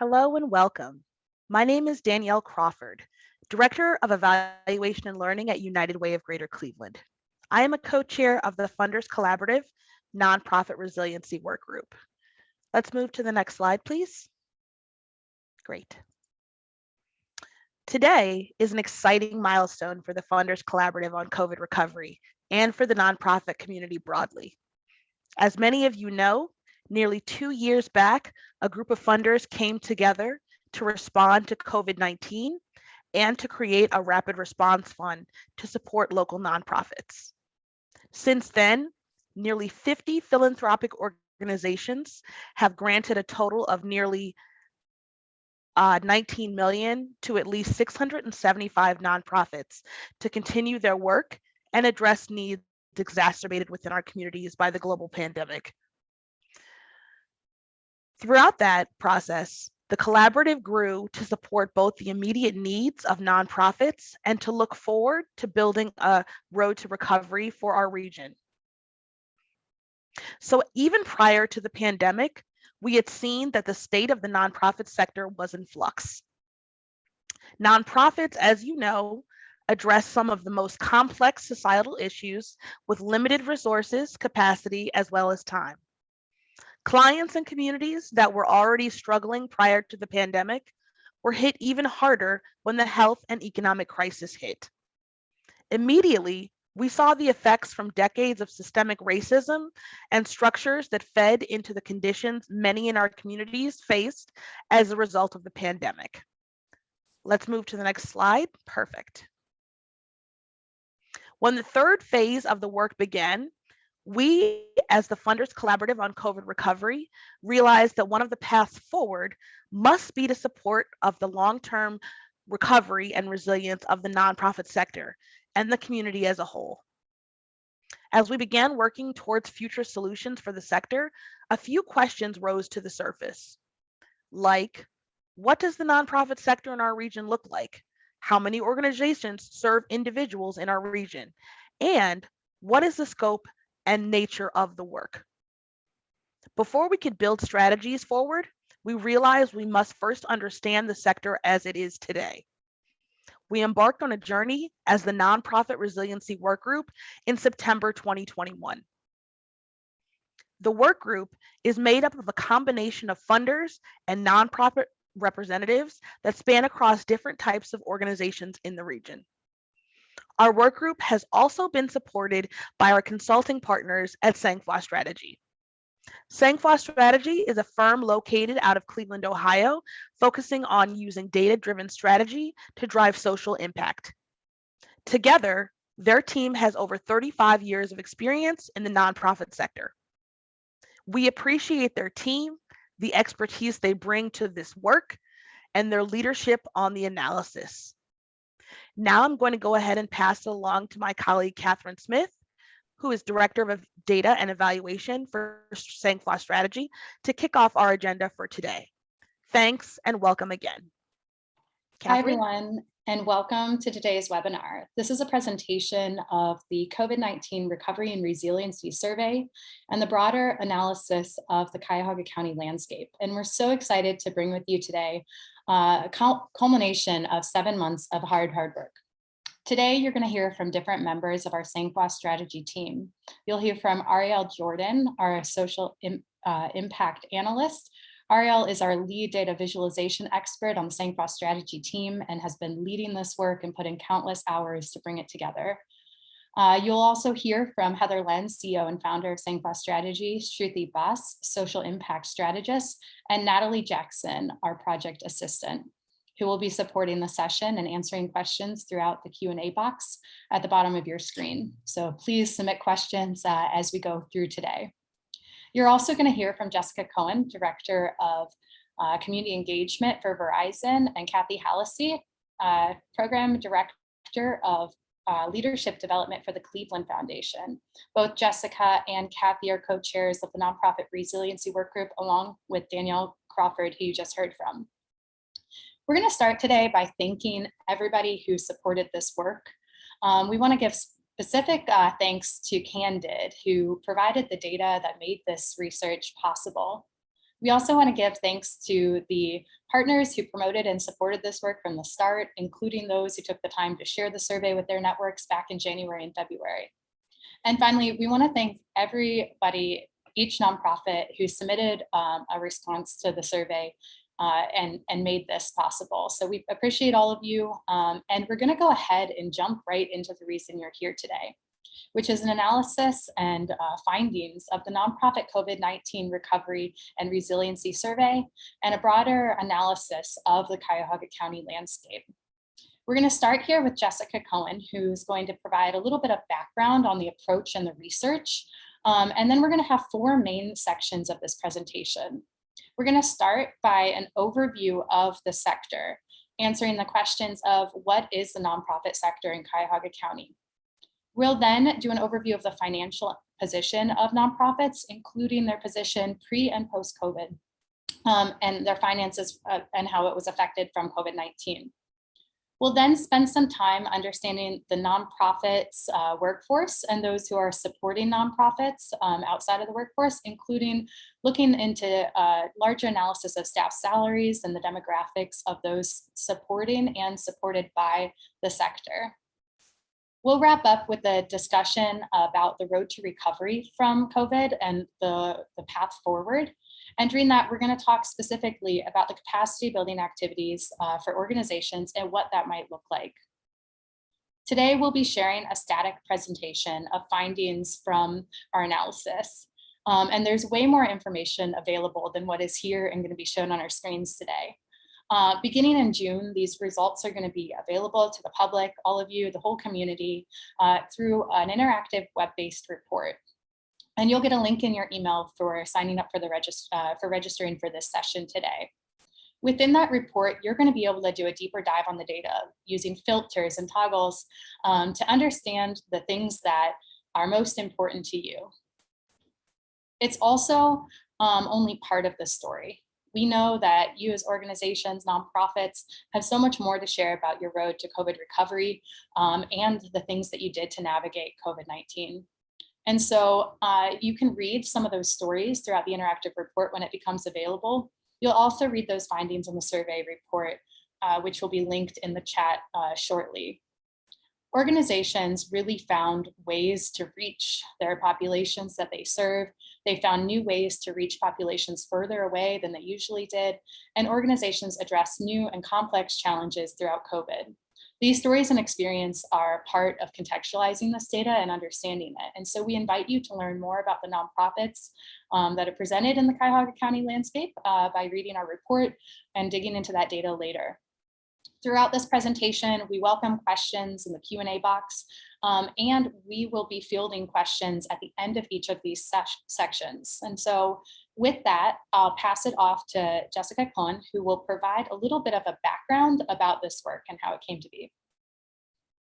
Hello and welcome. My name is Danielle Crawford, Director of Evaluation and Learning at United Way of Greater Cleveland. I am a co-chair of the Funders Collaborative Nonprofit Resiliency Workgroup. Let's move to the next slide, please. Great. Today is an exciting milestone for the Funders Collaborative on COVID recovery and for the nonprofit community broadly. As many of you know, nearly 2 years back, a group of funders came together to respond to COVID-19 and to create a rapid response fund to support local nonprofits. Since then, nearly 50 philanthropic organizations have granted a total of nearly 19 million to at least 675 nonprofits to continue their work and address needs exacerbated within our communities by the global pandemic. Throughout that process, the collaborative grew to support both the immediate needs of nonprofits and to look forward to building a road to recovery for our region. So even prior to the pandemic, we had seen that the state of the nonprofit sector was in flux. Nonprofits, as you know, address some of the most complex societal issues with limited resources, capacity, as well as time. Clients and communities that were already struggling prior to the pandemic were hit even harder when the health and economic crisis hit. Immediately, we saw the effects from decades of systemic racism and structures that fed into the conditions many in our communities faced as a result of the pandemic. Let's move to the next slide. Perfect. When the third phase of the work began, we, as the Funders Collaborative on COVID Recovery, realized that one of the paths forward must be to support of the long-term recovery and resilience of the nonprofit sector and the community as a whole. As we began working towards future solutions for the sector, a few questions rose to the surface, like, what does the nonprofit sector in our region look like? How many organizations serve individuals in our region? And what is the scope and nature of the work? Before we could build strategies forward, we realized we must first understand the sector as it is today. We embarked on a journey as the Nonprofit Resiliency Workgroup in September 2021. The workgroup is made up of a combination of funders and nonprofit representatives that span across different types of organizations in the region. Our workgroup has also been supported by our consulting partners at Sangfroid Strategy. Sangfroid Strategy is a firm located out of Cleveland, Ohio, focusing on using data-driven strategy to drive social impact. Together, their team has over 35 years of experience in the nonprofit sector. We appreciate their team, the expertise they bring to this work, and their leadership on the analysis. Now I'm going to go ahead and pass it along to my colleague, Catherine Smith, who is Director of Data and Evaluation for Sangfroid Strategy, to kick off our agenda for today. Thanks and welcome again. Catherine? Hi, everyone, and welcome to today's webinar. This is a presentation of the COVID-19 Recovery and Resiliency Survey and the broader analysis of the Cuyahoga County landscape. And we're so excited to bring with you today a culmination of 7 months of hard work. Today, you're going to hear from different members of our Sangfroid Strategy team. You'll hear from Ariel Jordan, our social impact analyst. Ariel is our lead data visualization expert on the Sangfroid Strategy team and has been leading this work and put in countless hours to bring it together. You'll also hear from Heather Lenz, CEO and founder of Sangfroid Strategy, Shruti Bas, social impact strategist, and Natalie Jackson, our project assistant, who will be supporting the session and answering questions throughout the Q&A box at the bottom of your screen. So please submit questions as we go through today. You're also going to hear from Jessica Cohen, Director of Community Engagement for Verizon, and Kathy Hallisey, Program Director of Leadership Development for the Cleveland Foundation. Both Jessica and Kathy are co-chairs of the Nonprofit Resiliency Workgroup, along with Danielle Crawford, who you just heard from. We're going to start today by thanking everybody who supported this work. We want to give specific thanks to Candid, who provided the data that made this research possible. We also want to give thanks to the partners who promoted and supported this work from the start, including those who took the time to share the survey with their networks back in January and February. And finally, we want to thank everybody, each nonprofit who submitted a response to the survey and made this possible. So we appreciate all of you. And we're going to go ahead and jump right into the reason you're here today, which is an analysis and findings of the nonprofit COVID-19 Recovery and Resiliency Survey and a broader analysis of the Cuyahoga County landscape. We're going to start here with Jessica Cohen, who's going to provide a little bit of background on the approach and the research. And then we're going to have 4 main sections of this presentation. We're going to start by an overview of the sector, answering the questions of what is the nonprofit sector in Cuyahoga County. We'll then do an overview of the financial position of nonprofits, including their position pre and post COVID, and their finances and how it was affected from COVID-19. We'll then spend some time understanding the nonprofits workforce and those who are supporting nonprofits outside of the workforce, including looking into a larger analysis of staff salaries and the demographics of those supporting and supported by the sector. We'll wrap up with a discussion about the road to recovery from COVID and the path forward. And during that, we're going to talk specifically about the capacity building activities for organizations and what that might look like. Today, we'll be sharing a static presentation of findings from our analysis. And there's way more information available than what is here and going to be shown on our screens today. Beginning in June, these results are going to be available to the public, all of you, the whole community, through an interactive web-based report. And you'll get a link in your email for signing up for the registering for this session today. Within that report, you're going to be able to do a deeper dive on the data using filters and toggles to understand the things that are most important to you. It's also only part of the story. We know that you as organizations, nonprofits, have so much more to share about your road to COVID recovery and the things that you did to navigate COVID-19. And so you can read some of those stories throughout the interactive report when it becomes available. You'll also read those findings in the survey report, which will be linked in the chat shortly. Organizations really found ways to reach their populations that they serve. They found new ways to reach populations further away than they usually did. And organizations address new and complex challenges throughout COVID. These stories and experience are part of contextualizing this data and understanding it. And so we invite you to learn more about the nonprofits that are presented in the Cuyahoga County landscape by reading our report and digging into that data later. Throughout this presentation, we welcome questions in the Q&A box, and we will be fielding questions at the end of each of these sections. And so with that, I'll pass it off to Jessica Cohen, who will provide a little bit of a background about this work and how it came to be.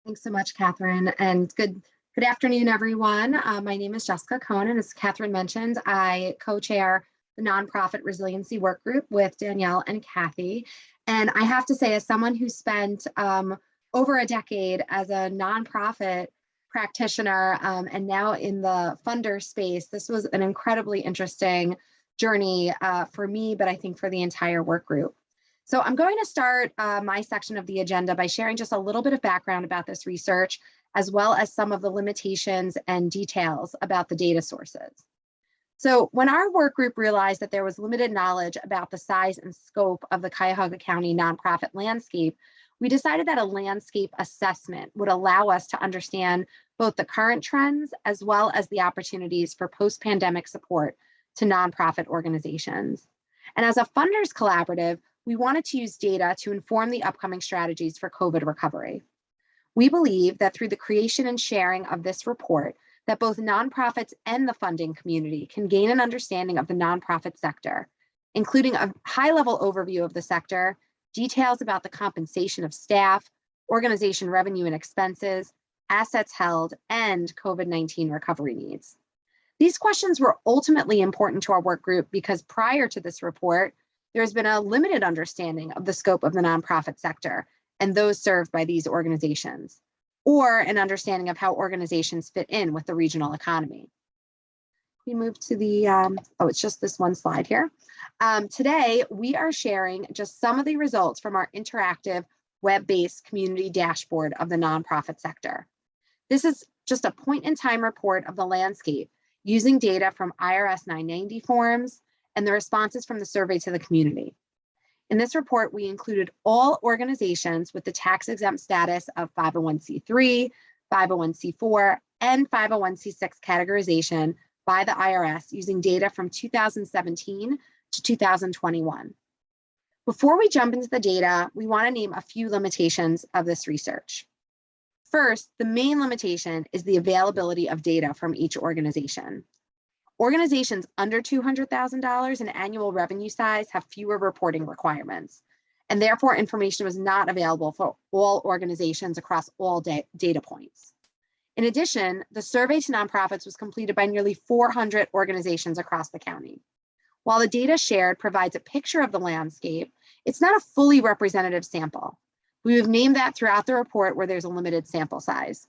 Thanks so much, Catherine, and good afternoon, everyone. My name is Jessica Cohen, and as Catherine mentioned, I co-chair the nonprofit Resiliency work group with Danielle and Kathy. And I have to say, as someone who spent over a decade as a nonprofit practitioner and now in the funder space, this was an incredibly interesting journey for me, but I think for the entire work group. So I'm going to start my section of the agenda by sharing just a little bit of background about this research, as well as some of the limitations and details about the data sources. So when our work group realized that there was limited knowledge about the size and scope of the Cuyahoga County nonprofit landscape, we decided that a landscape assessment would allow us to understand both the current trends as well as the opportunities for post-pandemic support to nonprofit organizations. And as a funders collaborative, we wanted to use data to inform the upcoming strategies for COVID recovery. We believe that through the creation and sharing of this report, that both nonprofits and the funding community can gain an understanding of the nonprofit sector, including a high-level overview of the sector, details about the compensation of staff, organization revenue and expenses, assets held, and COVID-19 recovery needs. These questions were ultimately important to our work group because prior to this report, there's been a limited understanding of the scope of the nonprofit sector and those served by these organizations, or an understanding of how organizations fit in with the regional economy. We move to the, oh, it's just this one slide here. Today, we are sharing just some of the results from our interactive web-based community dashboard of the nonprofit sector. This is just a point-in-time report of the landscape using data from IRS 990 forms and the responses from the survey to the community. In this report, we included all organizations with the tax-exempt status of 501c3, 501c4, and 501c6 categorization by the IRS using data from 2017 to 2021. Before we jump into the data, we want to name a few limitations of this research. First, the main limitation is the availability of data from each organization. Organizations under $200,000 in annual revenue size have fewer reporting requirements, and therefore information was not available for all organizations across all data points. In addition, the survey to nonprofits was completed by nearly 400 organizations across the county. While the data shared provides a picture of the landscape, it's not a fully representative sample. We have named that throughout the report where there's a limited sample size.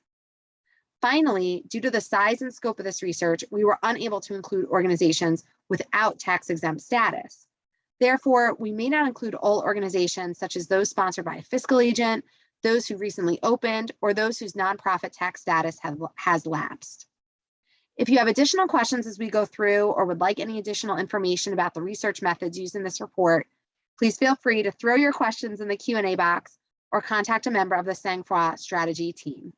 Finally, due to the size and scope of this research, we were unable to include organizations without tax-exempt status. Therefore, we may not include all organizations such as those sponsored by a fiscal agent, those who recently opened, or those whose nonprofit tax status has lapsed. If you have additional questions as we go through or would like any additional information about the research methods used in this report, please feel free to throw your questions in the Q&A box or contact a member of the Sangfroid Strategy team.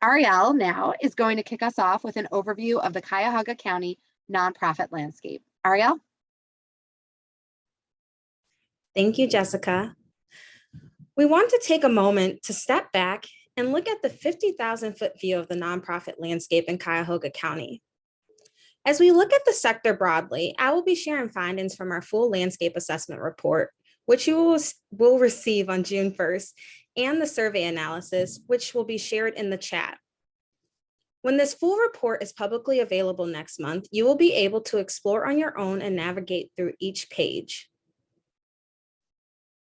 Ariel now is going to kick us off with an overview of the Cuyahoga County nonprofit landscape. Ariel? Thank you, Jessica. We want to take a moment to step back and look at the 50,000-foot view of the nonprofit landscape in Cuyahoga County. As we look at the sector broadly, I will be sharing findings from our full landscape assessment report, which you will receive on June 1st, and the survey analysis, which will be shared in the chat. When this full report is publicly available next month, you will be able to explore on your own and navigate through each page.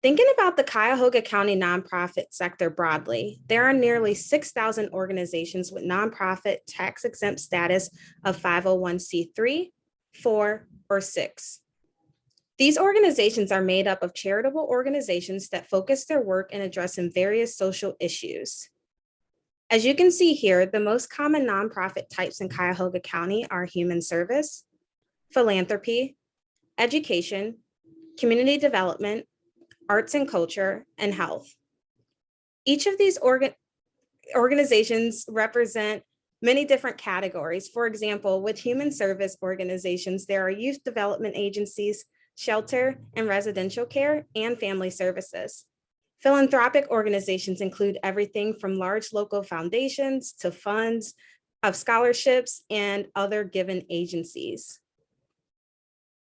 Thinking about the Cuyahoga County nonprofit sector broadly, there are nearly 6,000 organizations with nonprofit tax-exempt status of 501c3, 4, or 6. These organizations are made up of charitable organizations that focus their work in addressing various social issues. As you can see here, the most common nonprofit types in Cuyahoga County are human service, philanthropy, education, community development, arts and culture, and health. Each of these organizations represent many different categories. For example, with human service organizations, there are youth development agencies, shelter and residential care, and family services. Philanthropic organizations include everything from large local foundations to funds of scholarships and other given agencies.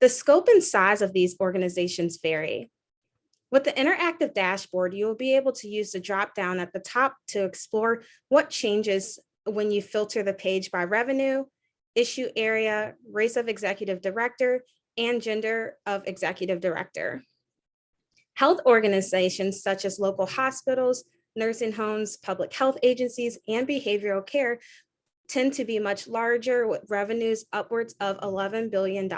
The scope and size of these organizations vary. With the interactive dashboard, you will be able to use the drop down at the top to explore what changes when you filter the page by revenue, issue area, race of executive director, and gender of executive director. Health organizations such as local hospitals, nursing homes, public health agencies, and behavioral care tend to be much larger with revenues upwards of $11 billion.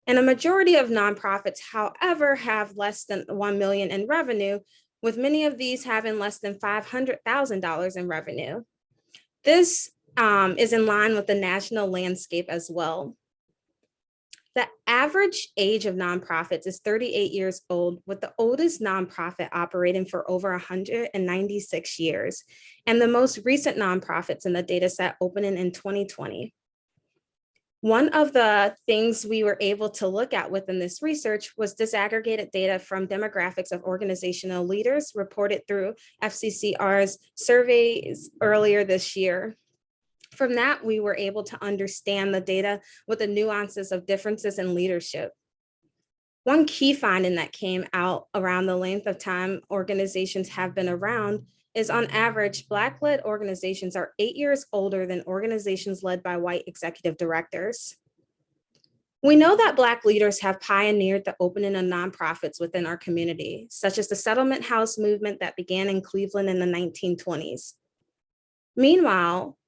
And a majority of nonprofits, however, have less than $1 million in revenue, with many of these having less than $500,000 in revenue. This is in line with the national landscape as well. The average age of nonprofits is 38 years old, with the oldest nonprofit operating for over 196 years, and the most recent nonprofits in the data set opening in 2020. One of the things we were able to look at within this research was disaggregated data from demographics of organizational leaders reported through FCCR's surveys earlier this year. From that, we were able to understand the data with the nuances of differences in leadership. One key finding that came out around the length of time organizations have been around is on average, Black-led organizations are 8 years older than organizations led by white executive directors. We know that Black leaders have pioneered the opening of nonprofits within our community, such as the settlement house movement that began in Cleveland in the 1920s. Meanwhile,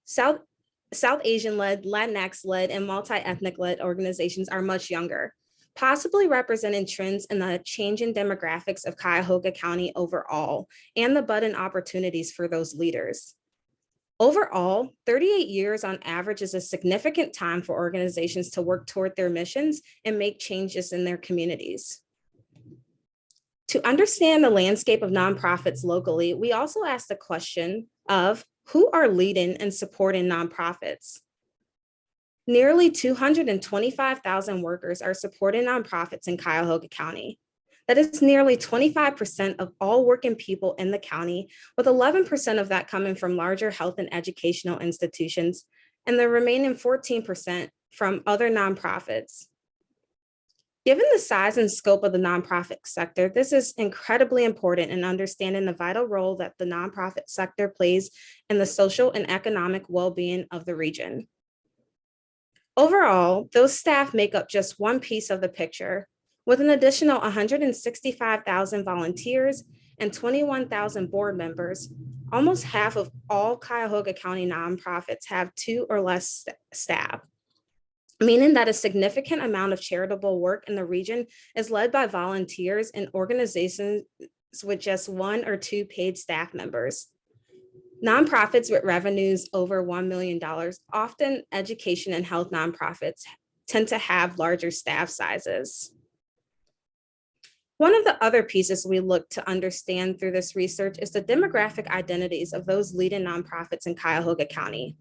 South Asian-led, Latinx-led, and multi-ethnic-led organizations are much younger, possibly representing trends in the changing demographics of Cuyahoga County overall and the budding opportunities for those leaders. Overall, 38 years on average is a significant time for organizations to work toward their missions and make changes in their communities. To understand the landscape of nonprofits locally, we also asked the question of who are leading and supporting nonprofits. Nearly 225,000 workers are supporting nonprofits in Cuyahoga County. That is nearly 25% of all working people in the county, with 11% of that coming from larger health and educational institutions, and the remaining 14% from other nonprofits. Given the size and scope of the nonprofit sector, this is incredibly important in understanding the vital role that the nonprofit sector plays in the social and economic well-being of the region. Overall, those staff make up just one piece of the picture, with an additional 165,000 volunteers and 21,000 board members. Almost half of all Cuyahoga County nonprofits have 2 or less staff, meaning that a significant amount of charitable work in the region is led by volunteers and organizations with just 1 or 2 paid staff members. Nonprofits with revenues over $1 million, often education and health nonprofits, tend to have larger staff sizes. One of the other pieces we look to understand through this research is the demographic identities of those leading nonprofits in Cuyahoga County.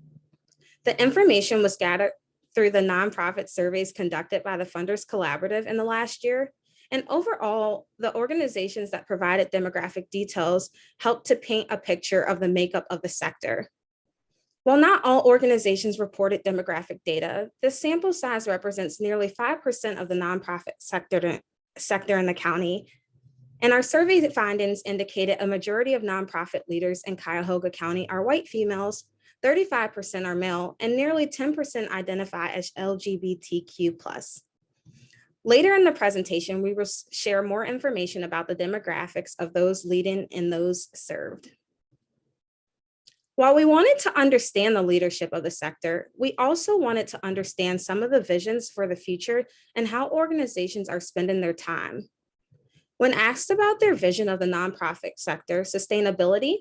The information was gathered through the nonprofit surveys conducted by the Funders Collaborative in the last year. And overall, the organizations that provided demographic details helped to paint a picture of the makeup of the sector. While not all organizations reported demographic data, this sample size represents nearly 5% of the nonprofit sector in the county. And our survey findings indicated a majority of nonprofit leaders in Cuyahoga County are white females, 35% are male, and nearly 10% identify as LGBTQ+. Later in the presentation, we will share more information about the demographics of those leading and those served. While we wanted to understand the leadership of the sector, we also wanted to understand some of the visions for the future and how organizations are spending their time. When asked about their vision of the nonprofit sector, sustainability,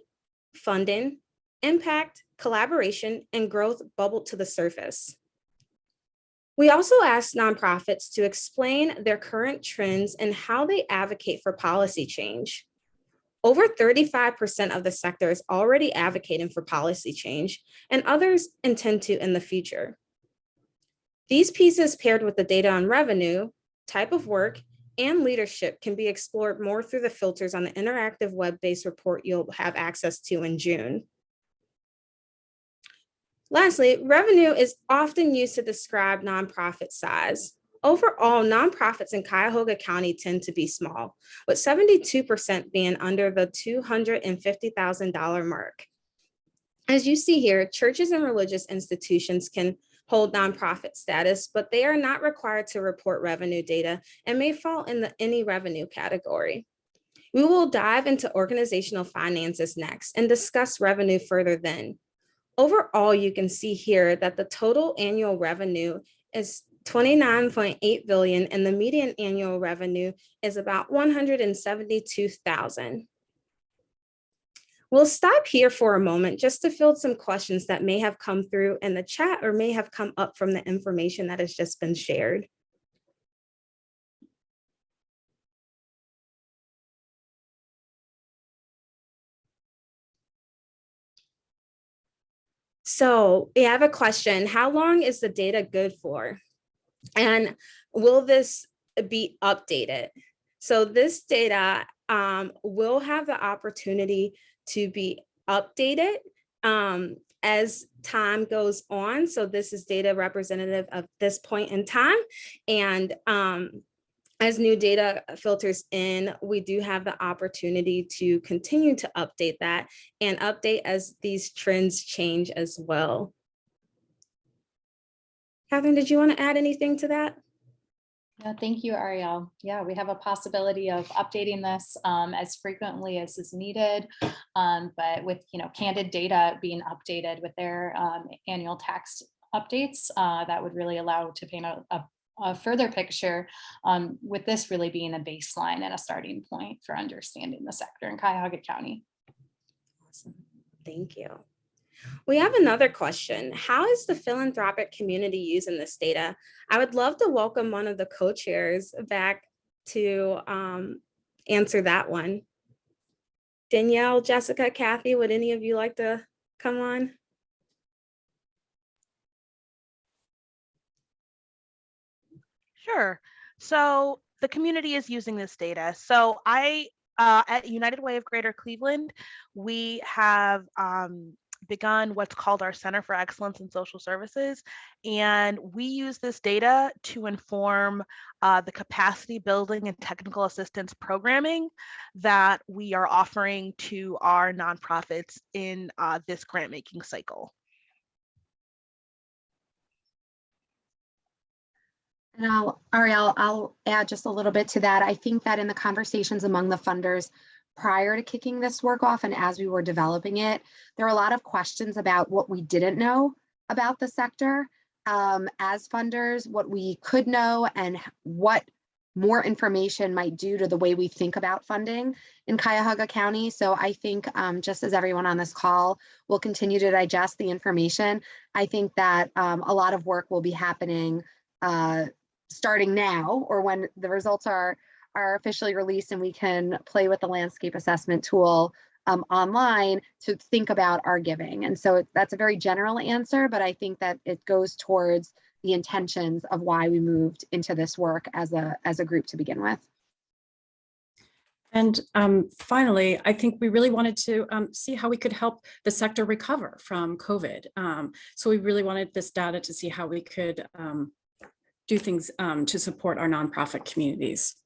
funding, impact, collaboration, and growth bubbled to the surface. We also asked nonprofits to explain their current trends and how they advocate for policy change. Over 35% of the sector is already advocating for policy change, and others intend to in the future. These pieces paired with the data on revenue, type of work, and leadership can be explored more through the filters on the interactive web-based report you'll have access to in June. Lastly, revenue is often used to describe nonprofit size. Overall, nonprofits in Cuyahoga County tend to be small, with 72% being under the $250,000 mark. As you see here, churches and religious institutions can hold nonprofit status, but they are not required to report revenue data and may fall in the any revenue category. We will dive into organizational finances next and discuss revenue further then. Overall, you can see here that the total annual revenue is $29.8 billion and the median annual revenue is about $172,000. We'll stop here for a moment just to field some questions that may have come through in the chat or may have come up from the information that has just been shared. So we have a question: how long is the data good for? And will this be updated? So this data will have the opportunity to be updated as time goes on. So this is data representative of this point in time. And as new data filters in, we do have the opportunity to continue to update that and update as these trends change as well. Catherine, did you want to add anything to that? Yeah, thank you, Ariel. Yeah, we have a possibility of updating this as frequently as is needed, but with Candid data being updated with their annual tax updates, that would really allow to paint a further picture, with this really being a baseline and a starting point for understanding the sector in Cuyahoga County. Awesome. Thank you. We have another question. How is the philanthropic community using this data? I would love to welcome one of the co-chairs back to answer that one. Danielle, Jessica, Kathy, would any of you like to come on? Sure. So the community is using this data. So at United Way of Greater Cleveland, we have begun what's called our Center for Excellence in Social Services. And we use this data to inform the capacity building and technical assistance programming that we are offering to our nonprofits in this grant making cycle. And Ariel, I'll add just a little bit to that. I think that in the conversations among the funders prior to kicking this work off and as we were developing it, there were a lot of questions about what we didn't know about the sector as funders, what we could know, and what more information might do to the way we think about funding in Cuyahoga County. So I think just as everyone on this call will continue to digest the information, I think that a lot of work will be happening starting now, or when the results are officially released and we can play with the landscape assessment tool online to think about our giving. And so that's a very general answer, but I think that it goes towards the intentions of why we moved into this work as a group to begin with. And finally, I think we really wanted to see how we could help the sector recover from COVID. So we really wanted this data to see how we could do things to support our nonprofit communities.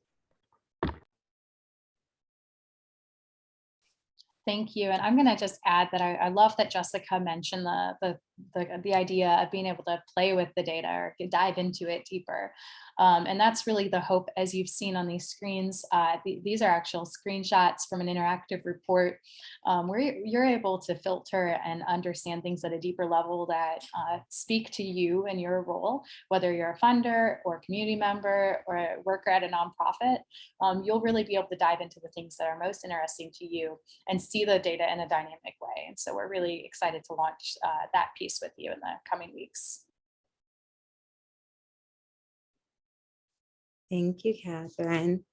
Thank you. And I'm going to just add that I love that Jessica mentioned the idea of being able to play with the data or dive into it deeper. And that's really the hope, as you've seen on these screens. These are actual screenshots from an interactive report where you're able to filter and understand things at a deeper level that speak to you and your role, whether you're a funder or a community member or a worker at a nonprofit. You'll really be able to dive into the things that are most interesting to you and see the data in a dynamic way. And so we're really excited to launch that piece with you in the coming weeks. Thank you, Catherine.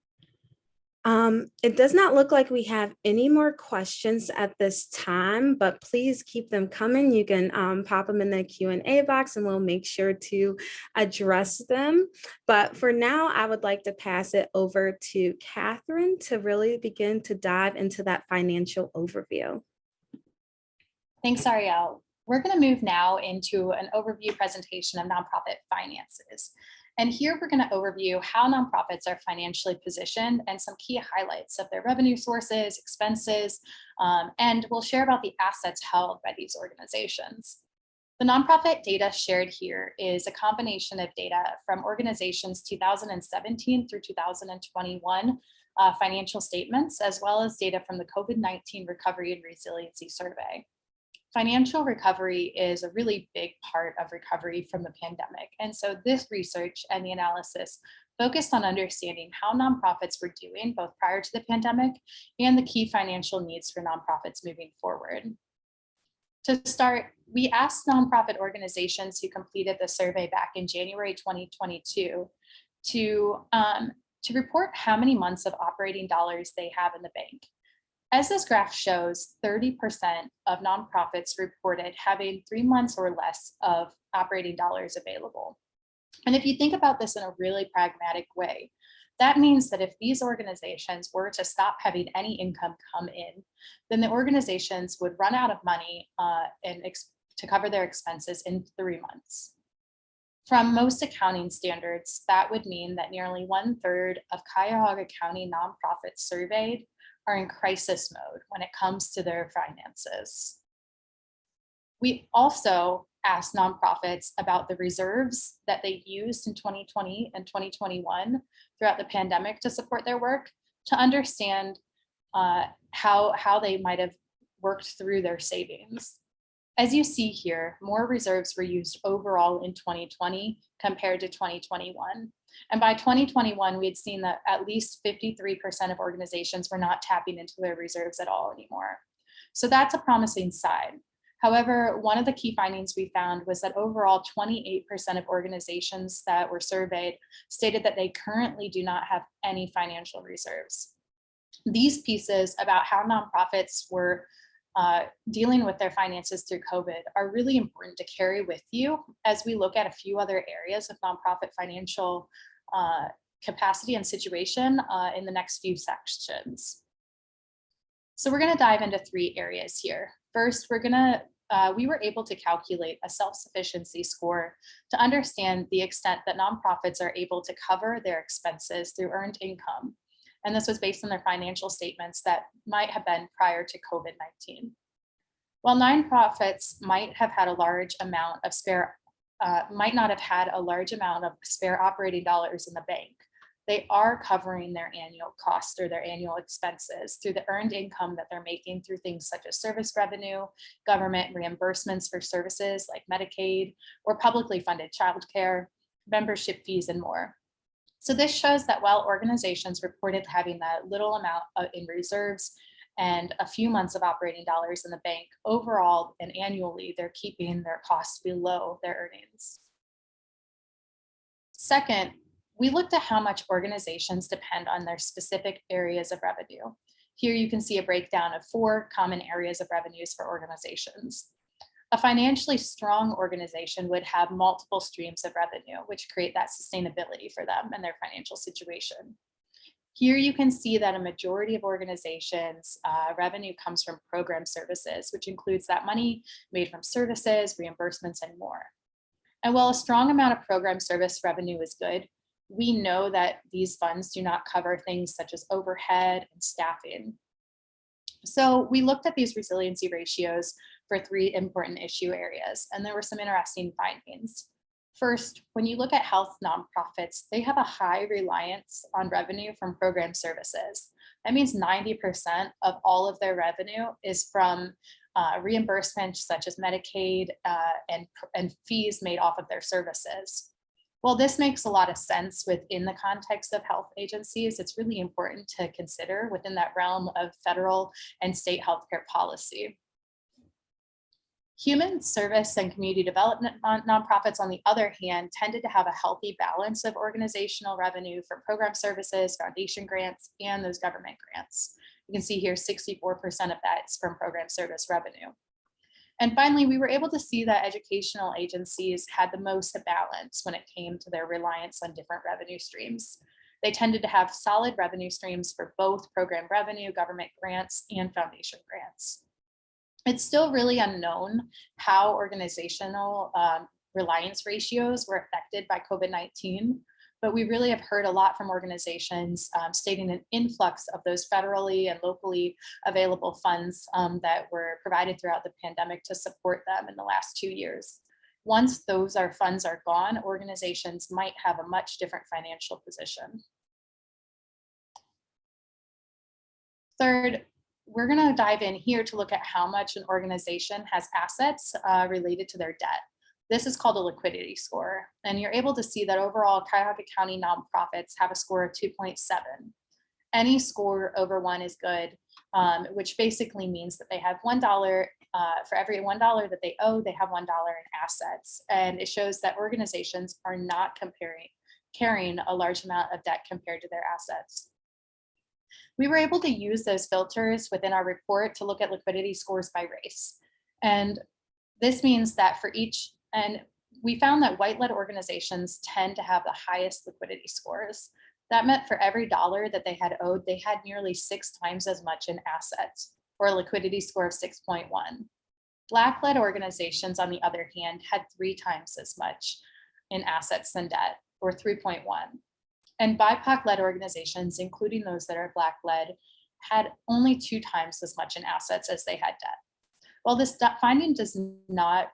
It does not look like we have any more questions at this time, but please keep them coming. You can pop them in the Q&A box and we'll make sure to address them. But for now, I would like to pass it over to Catherine to really begin to dive into that financial overview. Thanks, Ariel. We're going to move now into an overview presentation of nonprofit finances. And here we're going to overview how nonprofits are financially positioned and some key highlights of their revenue sources, expenses, and we'll share about the assets held by these organizations. The nonprofit data shared here is a combination of data from organizations 2017 through 2021 financial statements, as well as data from the COVID-19 Recovery and Resiliency Survey. Financial recovery is a really big part of recovery from the pandemic. And so this research and the analysis focused on understanding how nonprofits were doing both prior to the pandemic and the key financial needs for nonprofits moving forward. To start, we asked nonprofit organizations who completed the survey back in January 2022 to report how many months of operating dollars they have in the bank. As this graph shows, 30% of nonprofits reported having 3 months or less of operating dollars available. And if you think about this in a really pragmatic way, that means that if these organizations were to stop having any income come in, then the organizations would run out of money to cover their expenses in 3 months. From most accounting standards, that would mean that nearly 1/3 of Cuyahoga County nonprofits surveyed are in crisis mode when it comes to their finances. We also asked nonprofits about the reserves that they used in 2020 and 2021 throughout the pandemic to support their work, to understand how they might have worked through their savings. As you see here, more reserves were used overall in 2020 compared to 2021. And by 2021, we had seen that at least 53% of organizations were not tapping into their reserves at all anymore. So that's a promising sign. However, one of the key findings we found was that overall 28% of organizations that were surveyed stated that they currently do not have any financial reserves. These pieces about how nonprofits were dealing with their finances through COVID are really important to carry with you as we look at a few other areas of nonprofit financial capacity and situation in the next few sections. So we're going to dive into 3 areas here. First, we were able to calculate a self-sufficiency score to understand the extent that nonprofits are able to cover their expenses through earned income. And this was based on their financial statements that might have been prior to COVID-19. While nonprofits might have had a large amount of might not have had a large amount of spare operating dollars in the bank, they are covering their annual costs or their annual expenses through the earned income that they're making through things such as service revenue, government reimbursements for services like Medicaid, or publicly funded childcare, membership fees, and more. So this shows that while organizations reported having that little amount in reserves and a few months of operating dollars in the bank, overall and annually, they're keeping their costs below their earnings. Second, we looked at how much organizations depend on their specific areas of revenue. Here you can see a breakdown of 4 common areas of revenues for organizations. A financially strong organization would have multiple streams of revenue, which create that sustainability for them and their financial situation. Here you can see that a majority of organizations' revenue comes from program services, which includes that money made from services, reimbursements, and more. And while a strong amount of program service revenue is good, we know that these funds do not cover things such as overhead and staffing. So we looked at these resiliency ratios for 3 important issue areas, and there were some interesting findings. First, when you look at health nonprofits, they have a high reliance on revenue from program services. That means 90% of all of their revenue is from reimbursements such as Medicaid and fees made off of their services. While this makes a lot of sense within the context of health agencies, it's really important to consider within that realm of federal and state healthcare policy. Human service and community development nonprofits, on the other hand, tended to have a healthy balance of organizational revenue from program services, foundation grants, and those government grants. You can see here 64% of that is from program service revenue. And finally, we were able to see that educational agencies had the most balance when it came to their reliance on different revenue streams. They tended to have solid revenue streams for both program revenue, government grants, and foundation grants. It's still really unknown how organizational reliance ratios were affected by COVID-19, but we really have heard a lot from organizations stating an influx of those federally and locally available funds that were provided throughout the pandemic to support them in the last 2 years. Once those funds are gone, organizations might have a much different financial position. Third, we're going to dive in here to look at how much an organization has assets related to their debt. This is called a liquidity score, and you're able to see that overall Cuyahoga County nonprofits have a score of 2.7. Any score over 1 is good, which basically means that they have $1 for every $1 that they owe, they have $1 in assets. And it shows that organizations are not carrying a large amount of debt compared to their assets. We were able to use those filters within our report to look at liquidity scores by race. And this means that and we found that white-led organizations tend to have the highest liquidity scores. That meant for every dollar that they had owed, they had nearly 6 times as much in assets, or a liquidity score of 6.1. Black-led organizations, on the other hand, had 3 times as much in assets than debt, or 3.1. And BIPOC-led organizations, including those that are Black-led, had only 2 times as much in assets as they had debt. While this finding does not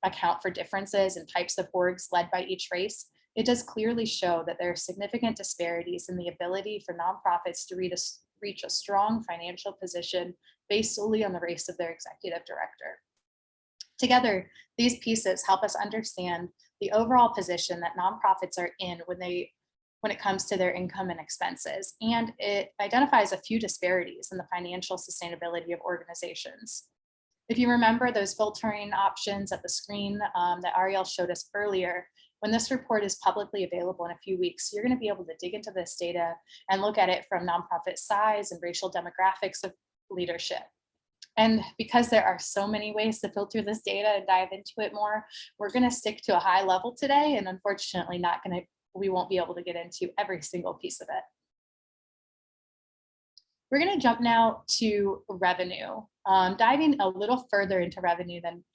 account for differences in types of orgs led by each race, it does clearly show that there are significant disparities in the ability for nonprofits to reach a strong financial position based solely on the race of their executive director. Together, these pieces help us understand the overall position that nonprofits are in when it comes to their income and expenses, and it identifies a few disparities in the financial sustainability of organizations. If you remember those filtering options at the screen that Ariel showed us earlier, when this report is publicly available in a few weeks, you're going to be able to dig into this data and look at it from nonprofit size and racial demographics of leadership. And because there are so many ways to filter this data and dive into it more, we're going to stick to a high level today, and unfortunately we won't be able to get into every single piece of it. We're going to jump now to revenue, diving a little further into revenue than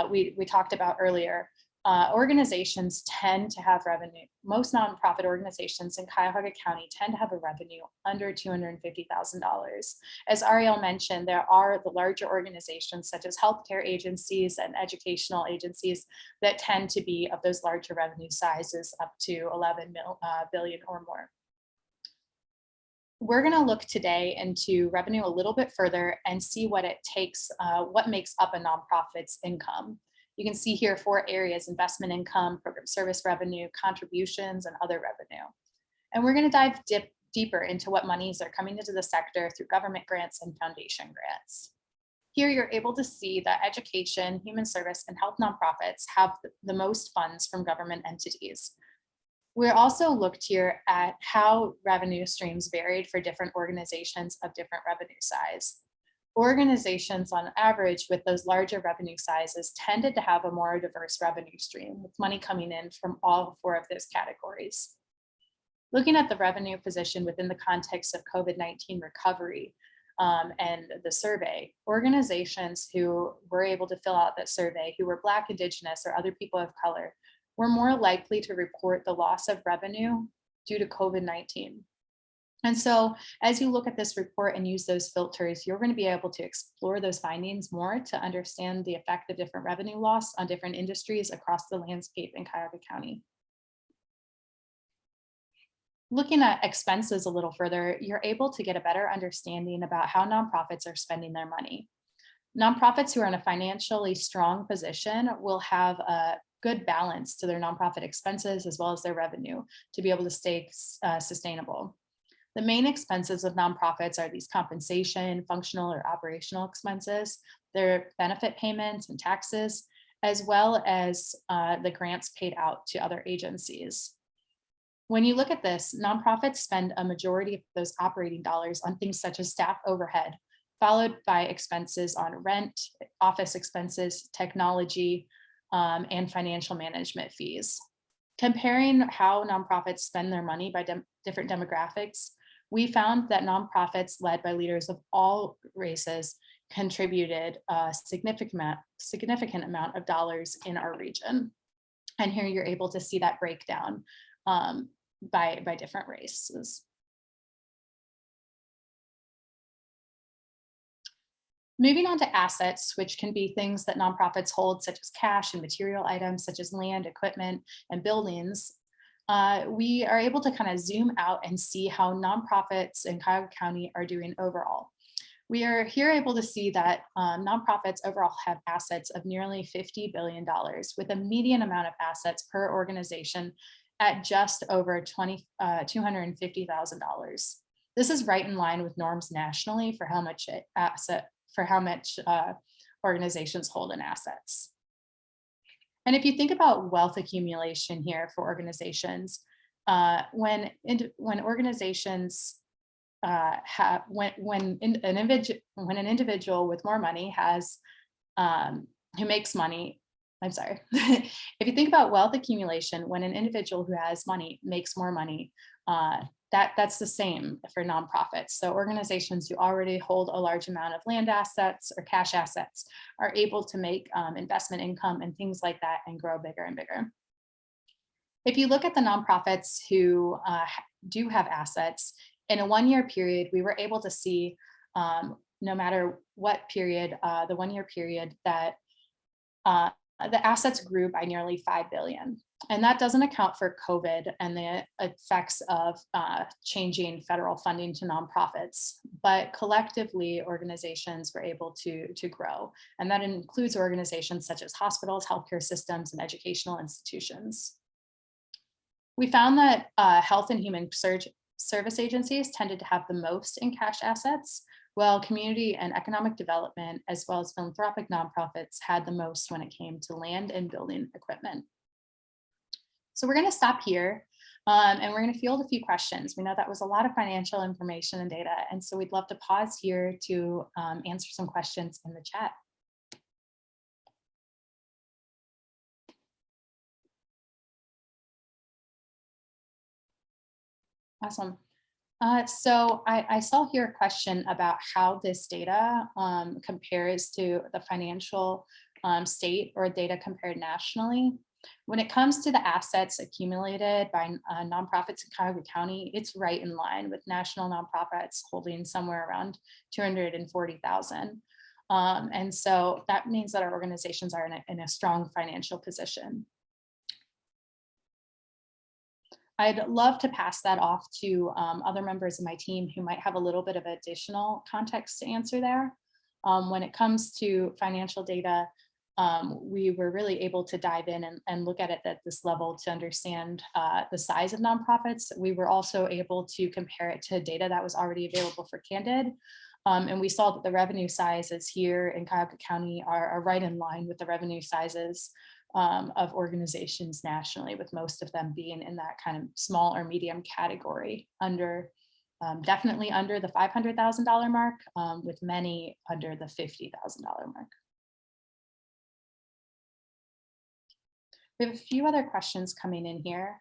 we talked about earlier. Organizations tend to have revenue. Most nonprofit organizations in Cuyahoga County tend to have a revenue under $250,000. As Ariel mentioned, there are the larger organizations such as healthcare agencies and educational agencies that tend to be of those larger revenue sizes up to 11 billion or more. We're going to look today into revenue a little bit further and see what it takes, what makes up a nonprofit's income. You can see here 4 areas: investment income, program service revenue, contributions, and other revenue. And we're going to dive deeper into what monies are coming into the sector through government grants and foundation grants. Here you're able to see that education, human service, and health nonprofits have the most funds from government entities. We're also looked here at how revenue streams varied for different organizations of different revenue size. Organizations on average with those larger revenue sizes tended to have a more diverse revenue stream, with money coming in from all 4 of those categories. Looking at the revenue position within the context of COVID-19 recovery and the survey, organizations who were able to fill out that survey, who were Black, Indigenous, or other people of color, were more likely to report the loss of revenue due to COVID-19. And so as you look at this report and use those filters, you're going to be able to explore those findings more to understand the effect of different revenue loss on different industries across the landscape in Cuyahoga County. Looking at expenses a little further, you're able to get a better understanding about how nonprofits are spending their money. Nonprofits who are in a financially strong position will have a good balance to their nonprofit expenses as well as their revenue to be able to stay sustainable. The main expenses of nonprofits are these compensation, functional or operational expenses, their benefit payments and taxes, as well as the grants paid out to other agencies. When you look at this, nonprofits spend a majority of those operating dollars on things such as staff overhead, followed by expenses on rent, office expenses, technology, and financial management fees. Comparing how nonprofits spend their money by different demographics, we found that nonprofits led by leaders of all races contributed a significant amount of dollars in our region. And here you're able to see that breakdown by different races. Moving on to assets, which can be things that nonprofits hold, such as cash and material items, such as land, equipment, and buildings. We are able to kind of zoom out and see how nonprofits in Cuyahoga County are doing overall. We are here able to see that nonprofits overall have assets of nearly $50 billion, with a median amount of assets per organization at just over $250,000. This is right in line with norms nationally for how much organizations hold in assets. And if you think about wealth accumulation here for organizations, when an individual with more money has who makes money, I'm sorry. If you think about wealth accumulation, when an individual who has money makes more money, that's the same for nonprofits. So organizations who already hold a large amount of land assets or cash assets are able to make investment income and things like that and grow bigger and bigger. If you look at the nonprofits who do have assets, in a 1-year period, we were able to see no matter what period, the 1-year period, that the assets grew by nearly 5 billion. And that doesn't account for COVID and the effects of changing federal funding to nonprofits, but collectively organizations were able to grow. And that includes organizations such as hospitals, healthcare systems, and educational institutions. We found that health and human service agencies tended to have the most in cash assets, while community and economic development, as well as philanthropic nonprofits, had the most when it came to land and building equipment. So we're going to stop here and we're going to field a few questions. We know that was a lot of financial information and data, and so we'd love to pause here to answer some questions in the chat. Awesome. So I saw here a question about how this data compares to the financial state or data compared nationally. When it comes to the assets accumulated by nonprofits in Cuyahoga County, it's right in line with national nonprofits holding somewhere around 240,000. And so that means that our organizations are in a strong financial position. I'd love to pass that off to other members of my team who might have a little bit of additional context to answer there. When it comes to financial data, we were really able to dive in and look at it at this level to understand the size of nonprofits. We were also able to compare it to data that was already available for Candid. And we saw that the revenue sizes here in Cuyahoga County are right in line with the revenue sizes of organizations nationally, with most of them being in that kind of small or medium category, under definitely under the $500,000 mark, with many under the $50,000 mark. We have a few other questions coming in here.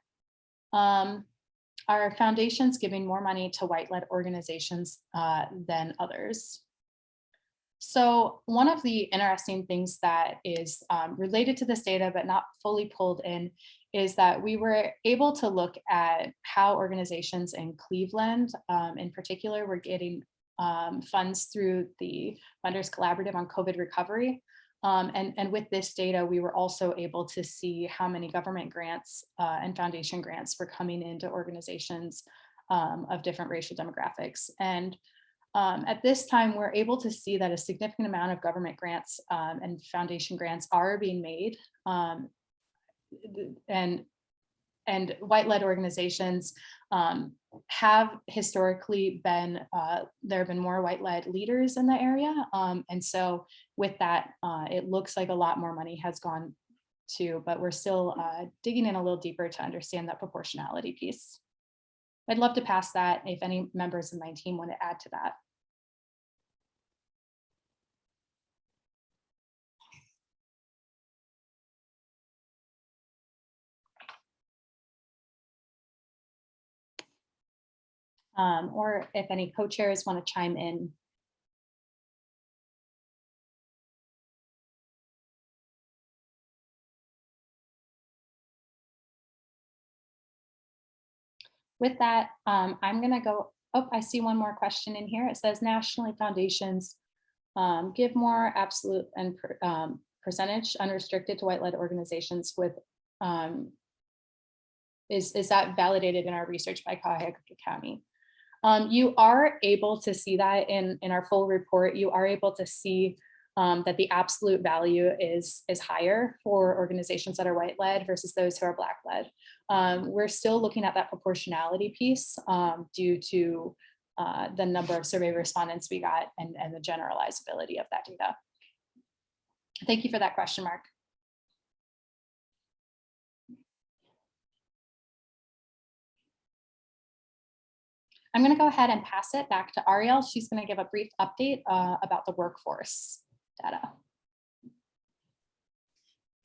Are foundations giving more money to white-led organizations than others? So one of the interesting things that is related to this data, but not fully pulled in, is that we were able to look at how organizations in Cleveland, in particular, were getting funds through the Funders Collaborative on COVID recovery. And with this data, we were also able to see how many government grants and foundation grants were coming into organizations of different racial demographics. And at this time, we're able to see that a significant amount of government grants and foundation grants are being made, and white-led organizations have historically been, there have been more white-led leaders in the area. And so with that, it looks like a lot more money has gone to, but we're still digging in a little deeper to understand that proportionality piece. I'd love to pass that if any members of my team want to add to that. Or if any co-chairs want to chime in. With that, I'm going to go, oh, I see one more question in here. It says nationally foundations give more absolute and percentage unrestricted to white-led organizations with, is that validated in our research by Cuyahoga County? You are able to see that in our full report. You are able to see that the absolute value is higher for organizations that are white-led versus those who are Black-led. We're still looking at that proportionality piece due to the number of survey respondents we got and the generalizability of that data. Thank you for that question, Mark. I'm going to go ahead and pass it back to Ariel. She's going to give a brief update about the workforce data.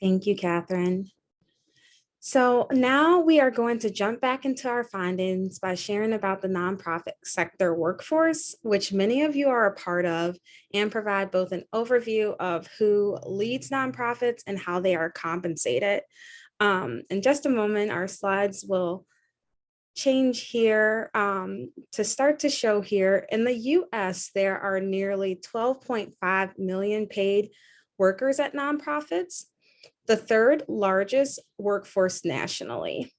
Thank you, Catherine. So now we are going to jump back into our findings by sharing about the nonprofit sector workforce, which many of you are a part of, and provide both an overview of who leads nonprofits and how they are compensated. In just a moment, our slides will change here to start to show here. In the US, there are nearly 12.5 million paid workers at nonprofits. the third largest workforce nationally.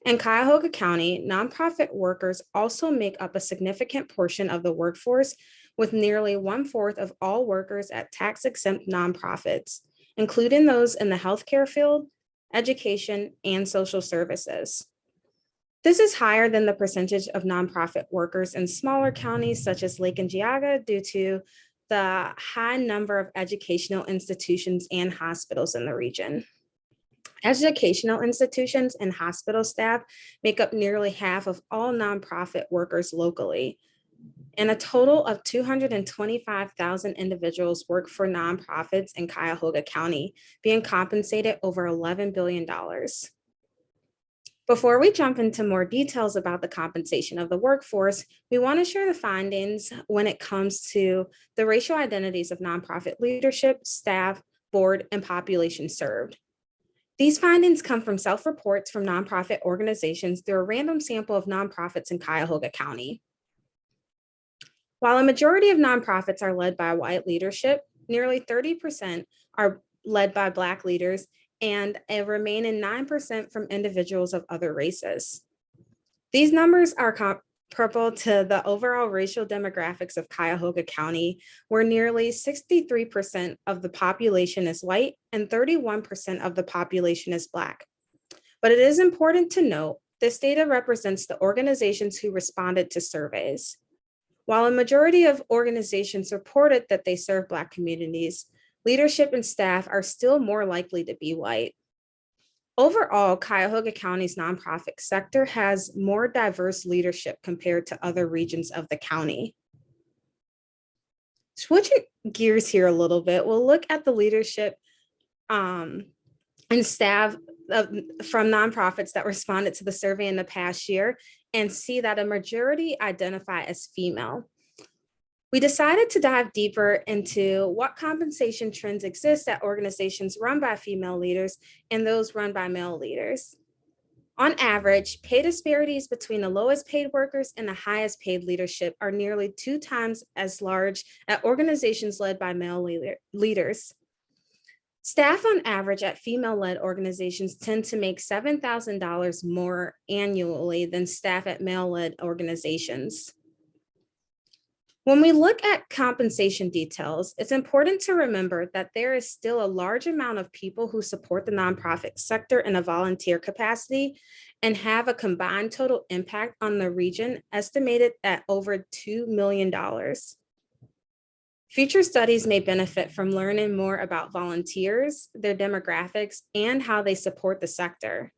In Cuyahoga County, nonprofit workers also make up a significant portion of the workforce, with nearly 1/4 of all workers at tax-exempt nonprofits, including those in the healthcare field, education, and social services. This is higher than the percentage of nonprofit workers in smaller counties such as Lake and Cuyahoga due to the high number of educational institutions and hospitals in the region. Educational institutions and hospital staff make up nearly half of all nonprofit workers locally. And a total of 225,000 individuals work for nonprofits in Cuyahoga County, being compensated over $11 billion. Before we jump into more details about the compensation of the workforce, we want to share the findings when it comes to the racial identities of nonprofit leadership, staff, board, and population served. These findings come from self-reports from nonprofit organizations through a random sample of nonprofits in Cuyahoga County. While a majority of nonprofits are led by white leadership, nearly 30% are led by Black leaders, and a remaining 9% from individuals of other races. These numbers are comparable to the overall racial demographics of Cuyahoga County, where nearly 63% of the population is white and 31% of the population is Black. But it is important to note, this data represents the organizations who responded to surveys. While a majority of organizations reported that they serve Black communities, leadership and staff are still more likely to be white. Overall, Cuyahoga County's nonprofit sector has more diverse leadership compared to other regions of the county. Switching gears here a little bit, we'll look at the leadership and staff from nonprofits that responded to the survey in the past year and see that a majority identify as female. We decided to dive deeper into what compensation trends exist at organizations run by female leaders and those run by male leaders. On average, pay disparities between the lowest paid workers and the highest paid leadership are nearly 2 times as large at organizations led by male leaders. Staff on average at female-led organizations tend to make $7,000 more annually than staff at male-led organizations. When we look at compensation details, it's important to remember that there is still a large amount of people who support the nonprofit sector in a volunteer capacity and have a combined total impact on the region estimated at over $2 million. Future studies may benefit from learning more about volunteers, their demographics, and how they support the sector.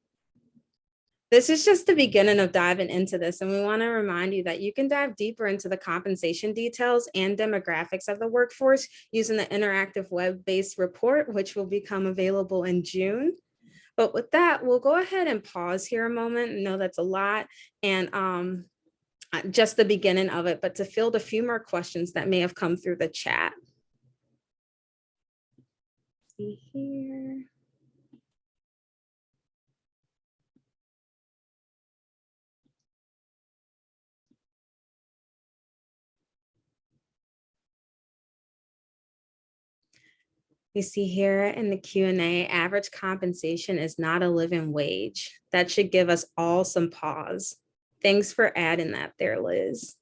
This is just the beginning of diving into this, and we want to remind you that you can dive deeper into the compensation details and demographics of the workforce using the interactive web-based report, which will become available in June. But with that, we'll go ahead and pause here a moment. I know that's a lot, and just the beginning of it, but to field a few more questions that may have come through the chat. See here. You see here in the Q&A, average compensation is not a living wage. That should give us all some pause. Thanks for adding that there, Liz.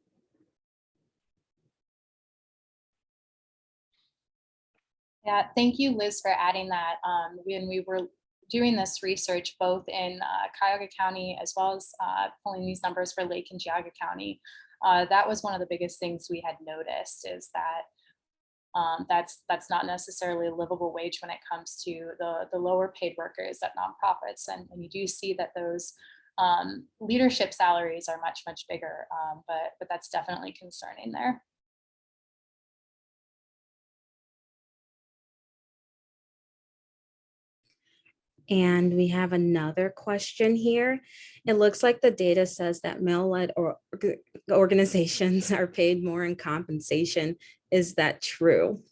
Yeah, thank you, Liz, for adding that. When we were doing this research, both in Cuyahoga County, as well as pulling these numbers for Lake and Cuyahoga County, that was one of the biggest things we had noticed, is that that's not necessarily a livable wage when it comes to the lower paid workers at nonprofits. And you do see that those leadership salaries are much, much bigger, but that's definitely concerning there. And we have another question here. It looks like the data says that male-led organizations are paid more in compensation. Is that true?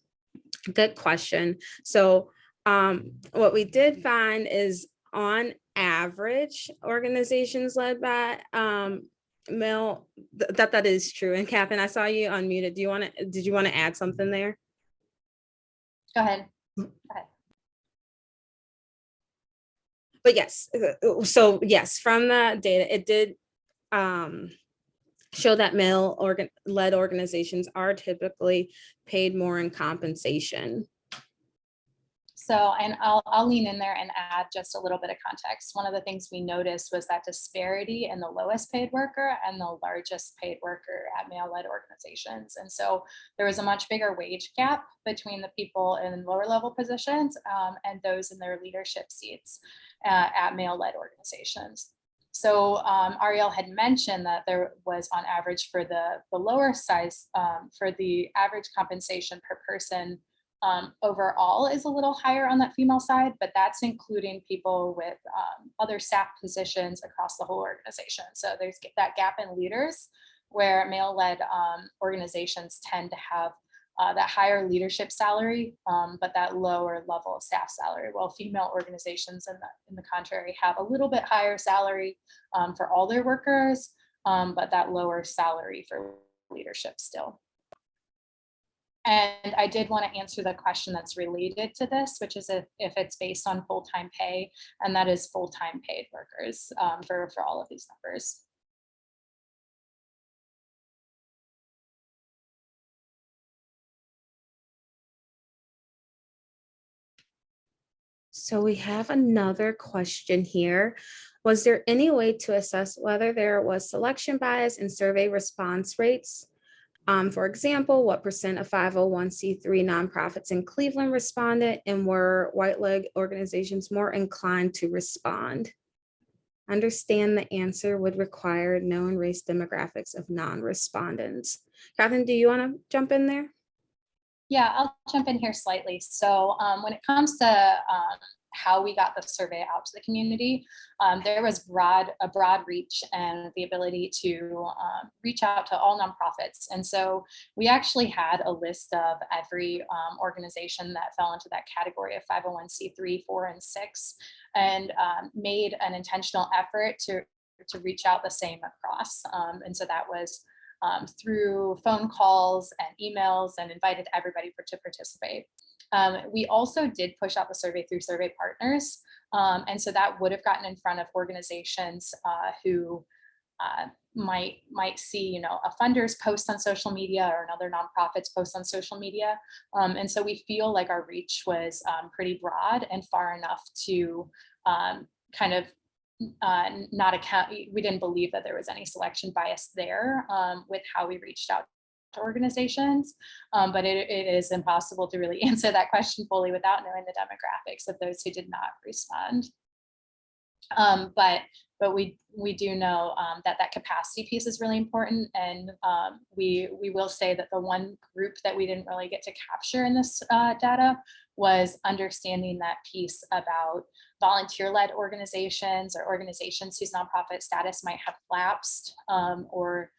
Good question. So what we did find is, on average, organizations led by male, that is true. And Catherine, I saw you unmuted. Did you want to add something there? Go ahead. But yes, so yes, from the data, it did show that male-led organizations are typically paid more in compensation. So, and I'll lean in there and add just a little bit of context. One of the things we noticed was that disparity in the lowest paid worker and the largest paid worker at male-led organizations. And so there was a much bigger wage gap between the people in lower level positions and those in their leadership seats at male-led organizations. So Ariel had mentioned that there was on average for the lower size, for the average compensation per person overall is a little higher on that female side, but that's including people with other staff positions across the whole organization. So there's that gap in leaders where male-led organizations tend to have that higher leadership salary, but that lower level of staff salary, while female organizations in the contrary have a little bit higher salary for all their workers, but that lower salary for leadership still. And I did want to answer the question that's related to this, which is if it's based on full-time pay, and that is full-time paid workers for all of these numbers. So we have another question here. Was there any way to assess whether there was selection bias in survey response rates? For example, what percent of 501c3 nonprofits in Cleveland responded, and were white-led organizations more inclined to respond? Understand the answer would require known race demographics of non-respondents. Catherine, do you want to jump in there? Yeah, I'll jump in here slightly. So when it comes to how we got the survey out to the community, there was a broad reach and the ability to reach out to all nonprofits. And so we actually had a list of every organization that fell into that category of 501c3, 4, and 6, and made an intentional effort to reach out the same across. And so that was through phone calls and emails, and invited everybody to participate. We also did push out the survey through survey partners. And so that would have gotten in front of organizations who might see, a funder's post on social media or another nonprofit's post on social media. And so we feel like our reach was pretty broad and far enough to kind of not account. We didn't believe that there was any selection bias there with how we reached out to organizations, but it is impossible to really answer that question fully without knowing the demographics of those who did not respond. But we do know that capacity piece is really important, and we will say that the one group that we didn't really get to capture in this data was understanding that piece about volunteer-led organizations or organizations whose nonprofit status might have lapsed, or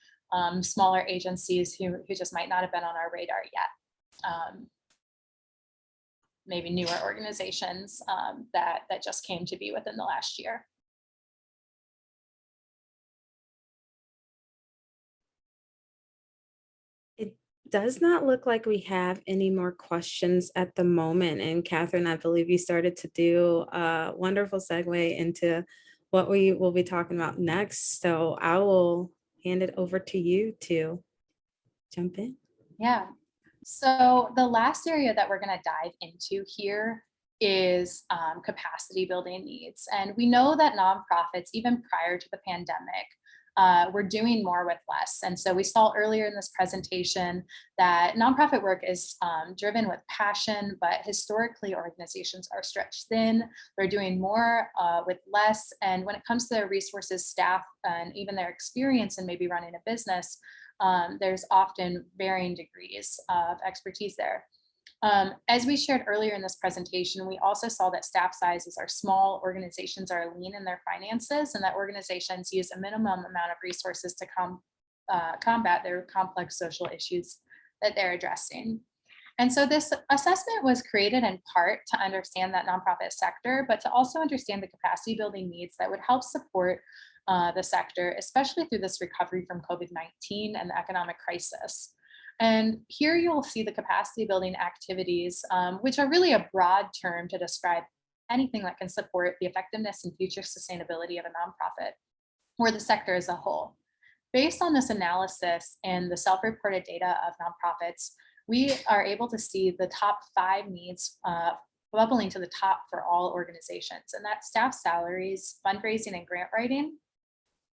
smaller agencies who just might not have been on our radar yet. Maybe newer organizations that just came to be within the last year. Does not look like we have any more questions at the moment. And Catherine, I believe you started to do a wonderful segue into what we will be talking about next. So I will hand it over to you to jump in. Yeah. So the last area that we're going to dive into here is capacity building needs. And we know that nonprofits, even prior to the pandemic, we're doing more with less. And so we saw earlier in this presentation that nonprofit work is driven with passion, but historically organizations are stretched thin. They're doing more with less. And when it comes to their resources, staff, and even their experience in maybe running a business, there's often varying degrees of expertise there. As we shared earlier in this presentation, we also saw that staff sizes are small, organizations are lean in their finances, and that organizations use a minimum amount of resources to combat their complex social issues that they're addressing. And so this assessment was created in part to understand that nonprofit sector, but to also understand the capacity building needs that would help support the sector, especially through this recovery from COVID-19 and the economic crisis. And here you'll see the capacity building activities, which are really a broad term to describe anything that can support the effectiveness and future sustainability of a nonprofit or the sector as a whole. Based on this analysis and the self-reported data of nonprofits, we are able to see the top 5 needs bubbling to the top for all organizations, and that's staff salaries, fundraising and grant writing,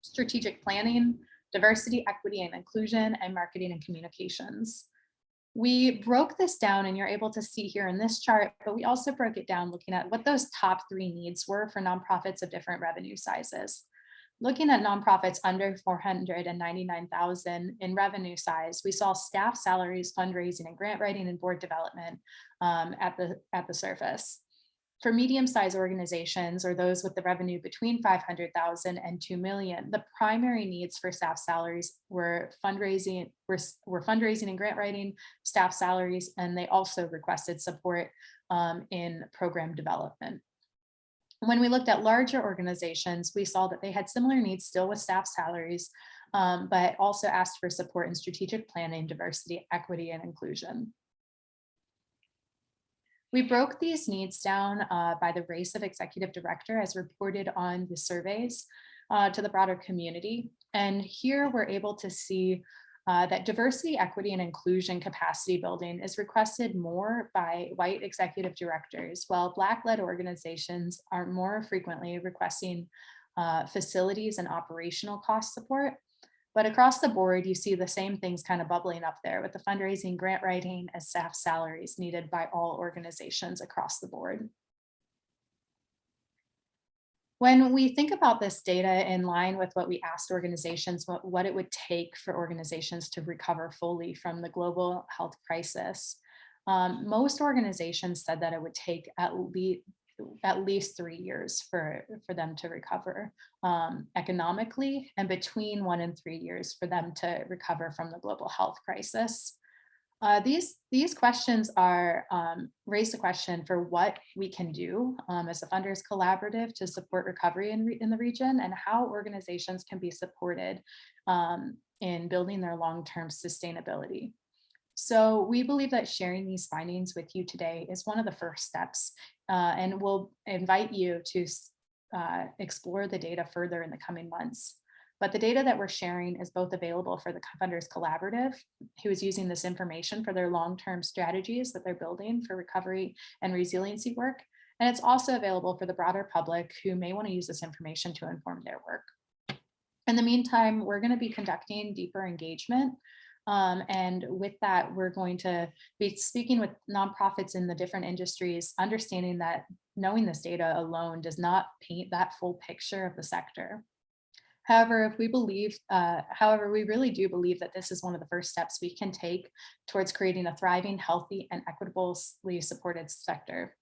strategic planning, diversity, equity and inclusion, and marketing and communications. We broke this down, and you're able to see here in this chart, but we also broke it down looking at what those top 3 needs were for nonprofits of different revenue sizes. Looking at nonprofits under 499,000 in revenue size, we saw staff salaries, fundraising, and grant writing and board development at the surface. For medium-sized organizations or those with the revenue between 500,000 and 2 million, the primary needs for staff salaries were fundraising and grant writing, staff salaries, and they also requested support in program development. When we looked at larger organizations, we saw that they had similar needs still with staff salaries, but also asked for support in strategic planning, diversity, equity, and inclusion. We broke these needs down by the race of executive director as reported on the surveys to the broader community. And here we're able to see that diversity, equity, and inclusion capacity building is requested more by white executive directors, while Black-led organizations are more frequently requesting facilities and operational cost support. But across the board, you see the same things kind of bubbling up there with the fundraising, grant writing, and staff salaries needed by all organizations across the board. When we think about this data in line with what we asked organizations, what it would take for organizations to recover fully from the global health crisis, most organizations said that it would take at least 3 years for them to recover economically, and between 1 and 3 years for them to recover from the global health crisis. These questions are raise the question for what we can do as a funders collaborative to support recovery in the region, and how organizations can be supported in building their long-term sustainability. So we believe that sharing these findings with you today is one of the first steps, and we'll invite you to explore the data further in the coming months. But the data that we're sharing is both available for the Funders Collaborative, who is using this information for their long-term strategies that they're building for recovery and resiliency work. And it's also available for the broader public who may want to use this information to inform their work. In the meantime, we're going to be conducting deeper engagement. And with that, we're going to be speaking with nonprofits in the different industries, understanding that knowing this data alone does not paint that full picture of the sector. However, we really do believe that this is one of the first steps we can take towards creating a thriving, healthy, and equitably supported sector.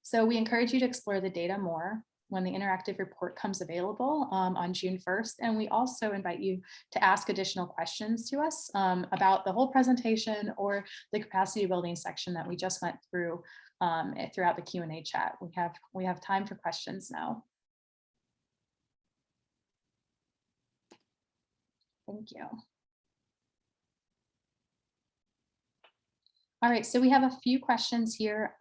So we encourage you to explore the data more when the interactive report comes available on June 1st. And we also invite you to ask additional questions to us about the whole presentation or the capacity building section that we just went through throughout the Q&A chat. We have time for questions now. Thank you. All right, so we have a few questions here.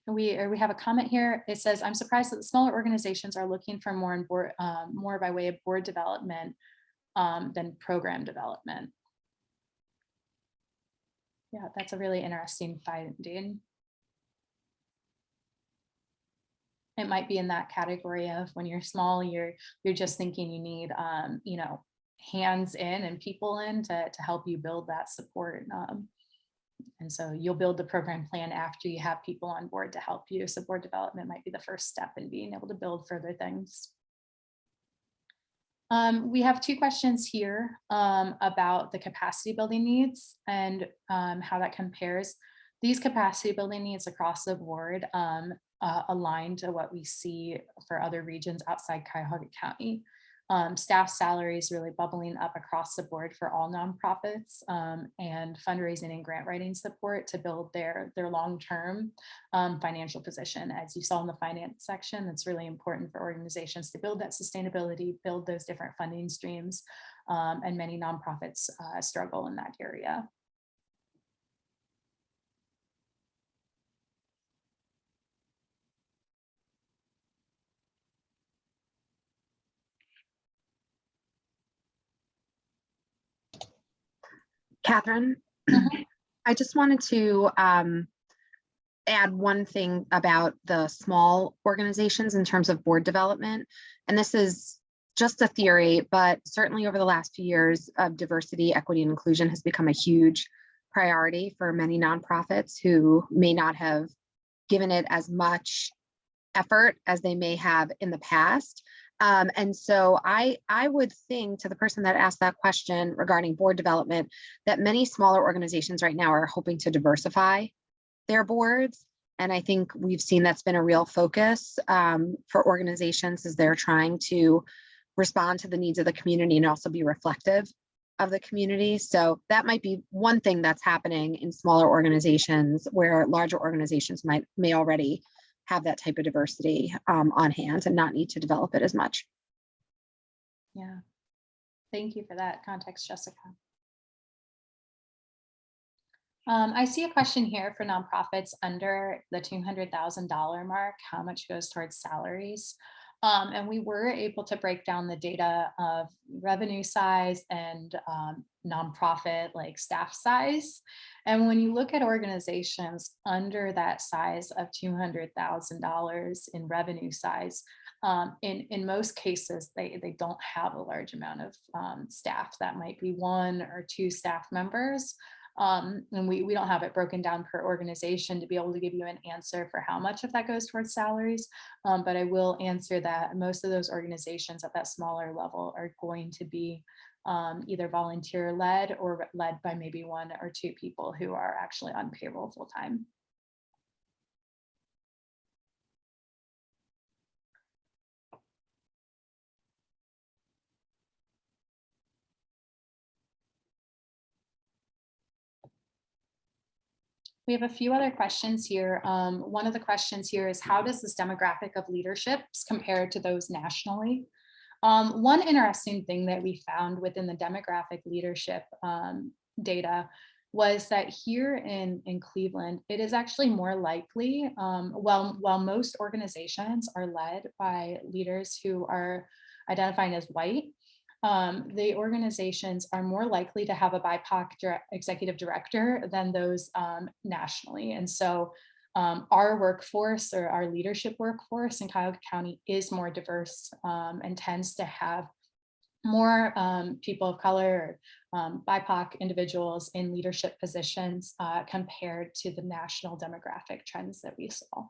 We have a comment here. It says, I'm surprised that the smaller organizations are looking for more by way of board development than program development. Yeah, that's a really interesting finding. It might be in that category of when you're small, you're just thinking you need, you know, hands in and people in to help you build that support. And so you'll build the program plan after you have people on board to help you. So board development might be the first step in being able to build further things. We have 2 questions here about the capacity building needs and how that compares. These capacity building needs across the board align to what we see for other regions outside Cuyahoga County. Staff salaries really bubbling up across the board for all nonprofits, and fundraising and grant writing support to build their long-term financial position. As you saw in the finance section, it's really important for organizations to build that sustainability, build those different funding streams, and many nonprofits struggle in that area. Catherine, Mhm. I just wanted to add one thing about the small organizations in terms of board development. And this is just a theory, but certainly over the last few years of diversity, equity, and inclusion has become a huge priority for many nonprofits who may not have given it as much effort as they may have in the past. And so I would think, to the person that asked that question regarding board development, that many smaller organizations right now are hoping to diversify their boards. And I think we've seen that's been a real focus for organizations as they're trying to respond to the needs of the community and also be reflective of the community. So that might be one thing that's happening in smaller organizations, where larger organizations may already have that type of diversity on hand and not need to develop it as much. Yeah. Thank you for that context, Jessica. I see a question here for nonprofits under the $200,000 mark. How much goes towards salaries? And we were able to break down the data of revenue size and nonprofit like staff size. And when you look at organizations under that size of $200,000 in revenue size, in most cases, they don't have a large amount of staff. That might be 1 or 2 staff members. And we don't have it broken down per organization to be able to give you an answer for how much of that goes towards salaries. But I will answer that most of those organizations at that smaller level are going to be either volunteer led or led by maybe 1 or 2 people who are actually on payroll full time. We have a few other questions here. One of the questions here is, how does this demographic of leaderships compare to those nationally? One interesting thing that we found within the demographic leadership data was that here in Cleveland, it is actually more likely, while most organizations are led by leaders who are identifying as white, the organizations are more likely to have a BIPOC executive director than those nationally. And so our workforce, or our leadership workforce in Cuyahoga County, is more diverse and tends to have more people of color, or BIPOC individuals in leadership positions compared to the national demographic trends that we saw.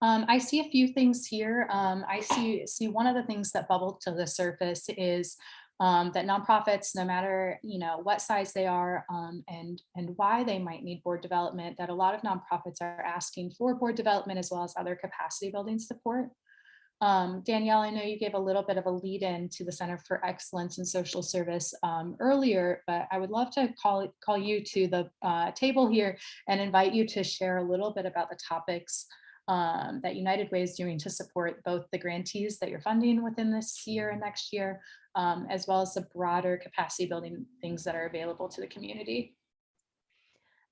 I see a few things here. I see one of the things that bubbled to the surface is that nonprofits, no matter what size they are and why they might need board development, that a lot of nonprofits are asking for board development as well as other capacity building support. Danielle, I know you gave a little bit of a lead in to the Center for Excellence in Social Service earlier, but I would love to call you to the table here and invite you to share a little bit about the topics that United Way is doing to support both the grantees that you're funding within this year and next year, as well as the broader capacity building things that are available to the community.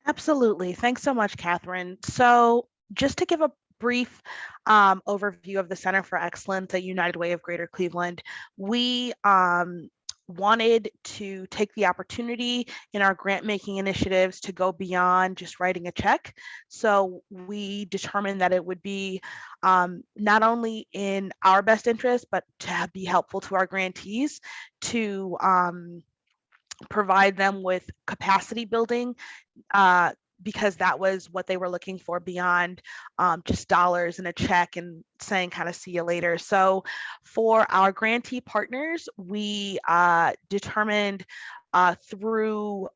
Absolutely. Thanks so much, Catherine. So just to give a brief overview of the Center for Excellence at United Way of Greater Cleveland, we wanted to take the opportunity in our grant making initiatives to go beyond just writing a check. So we determined that it would be not only in our best interest, but to be helpful to our grantees to provide them with capacity building because that was what they were looking for beyond just dollars and a check and saying kind of see you later. So for our grantee partners, we determined through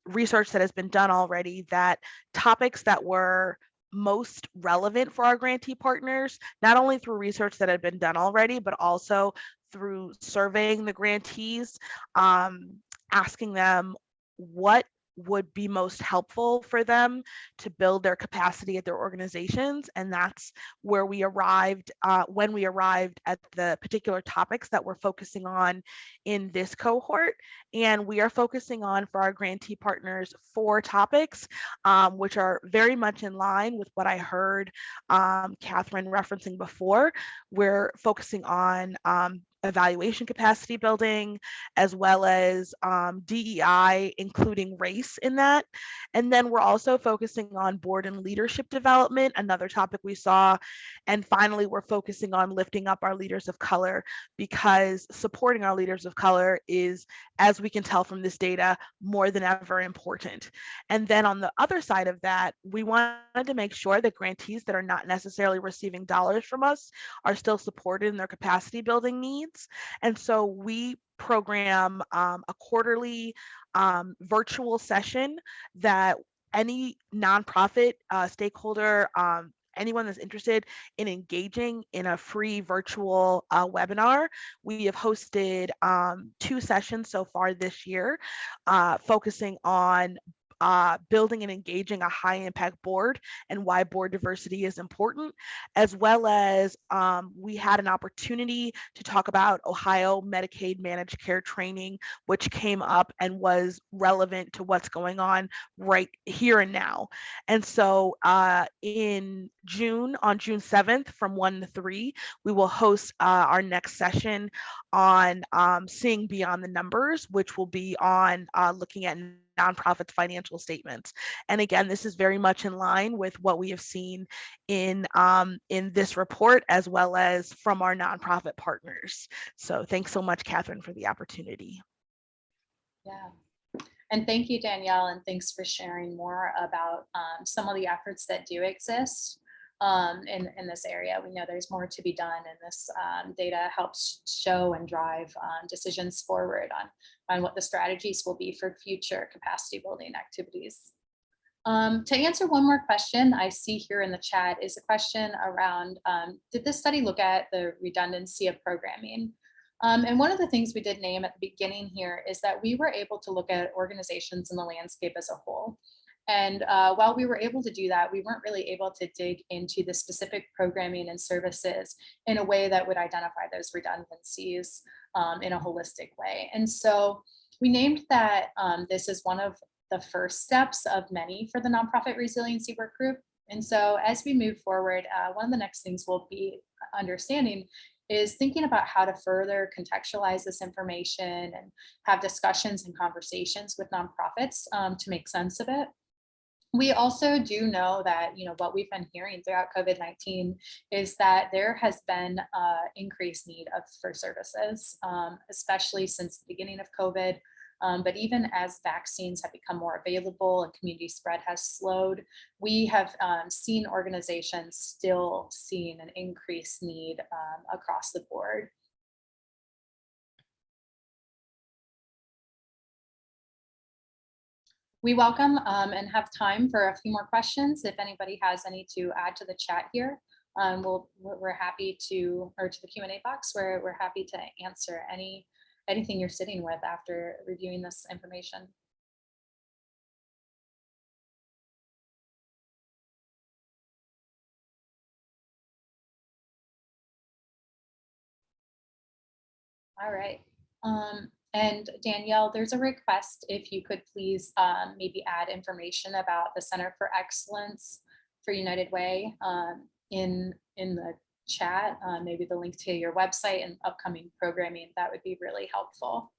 research that has been done already that topics that were most relevant for our grantee partners, not only through research that had been done already, but also through surveying the grantees, asking them what would be most helpful for them to build their capacity at their organizations. And that's where we arrived when we arrived at the particular topics that we're focusing on in this cohort. And we are focusing on, for our grantee partners, 4 topics, which are very much in line with what I heard Catherine referencing before. We're focusing on evaluation capacity building, as well as DEI, including race in that. And then we're also focusing on board and leadership development, another topic we saw. And finally, we're focusing on lifting up our leaders of color, because supporting our leaders of color is, as we can tell from this data, more than ever important. And then on the other side of that, we wanted to make sure that grantees that are not necessarily receiving dollars from us are still supported in their capacity building needs. And so we program a quarterly virtual session that any nonprofit stakeholder, anyone that's interested in engaging in a free virtual webinar. We have hosted 2 sessions so far this year, focusing on building and engaging a high impact board and why board diversity is important, as well as we had an opportunity to talk about Ohio Medicaid managed care training, which came up and was relevant to what's going on right here and now. And so in June, on June 7th from 1 to 3, we will host our next session on seeing beyond the numbers, which will be on looking at nonprofits' financial statements. And again, this is very much in line with what we have seen in this report, as well as from our nonprofit partners. So thanks so much, Catherine, for the opportunity. Yeah. And thank you, Danielle, and thanks for sharing more about some of the efforts that do exist in this area. We know there's more to be done, and this data helps show and drive decisions forward on what the strategies will be for future capacity building activities. To answer one more question I see here in the chat is a question around, did this study look at the redundancy of programming? And one of the things we did name at the beginning here is that we were able to look at organizations in the landscape as a whole. And while we were able to do that, we weren't really able to dig into the specific programming and services in a way that would identify those redundancies in a holistic way. And so we named that this is one of the first steps of many for the nonprofit resiliency work group. And so as we move forward, one of the next things we'll be understanding is thinking about how to further contextualize this information and have discussions and conversations with nonprofits to make sense of it. We also do know that, what we've been hearing throughout COVID-19 is that there has been increased need for services, especially since the beginning of COVID. But even as vaccines have become more available and community spread has slowed, we have seen organizations still seeing an increased need across the board. We welcome and have time for a few more questions. If anybody has any to add to the chat here, we're happy to, or to the Q&A box, we're happy to answer anything you're sitting with after reviewing this information. All right. And Danielle, there's a request if you could please maybe add information about the Center for Excellence for United Way in the chat, maybe the link to your website and upcoming programming. That would be really helpful.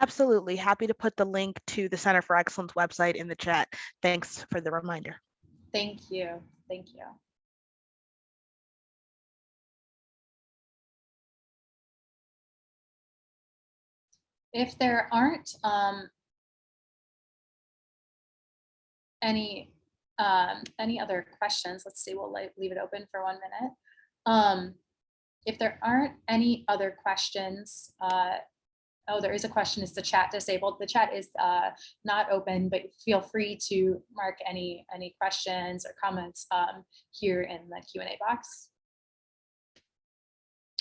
Absolutely. Happy to put the link to the Center for Excellence website in the chat. Thanks for the reminder. Thank you. Thank you. If there aren't any other questions, let's see, we'll leave it open for 1 minute. If there aren't any other questions, oh, there is a question, is the chat disabled? The chat is not open, but feel free to mark any questions or comments here in the Q&A box.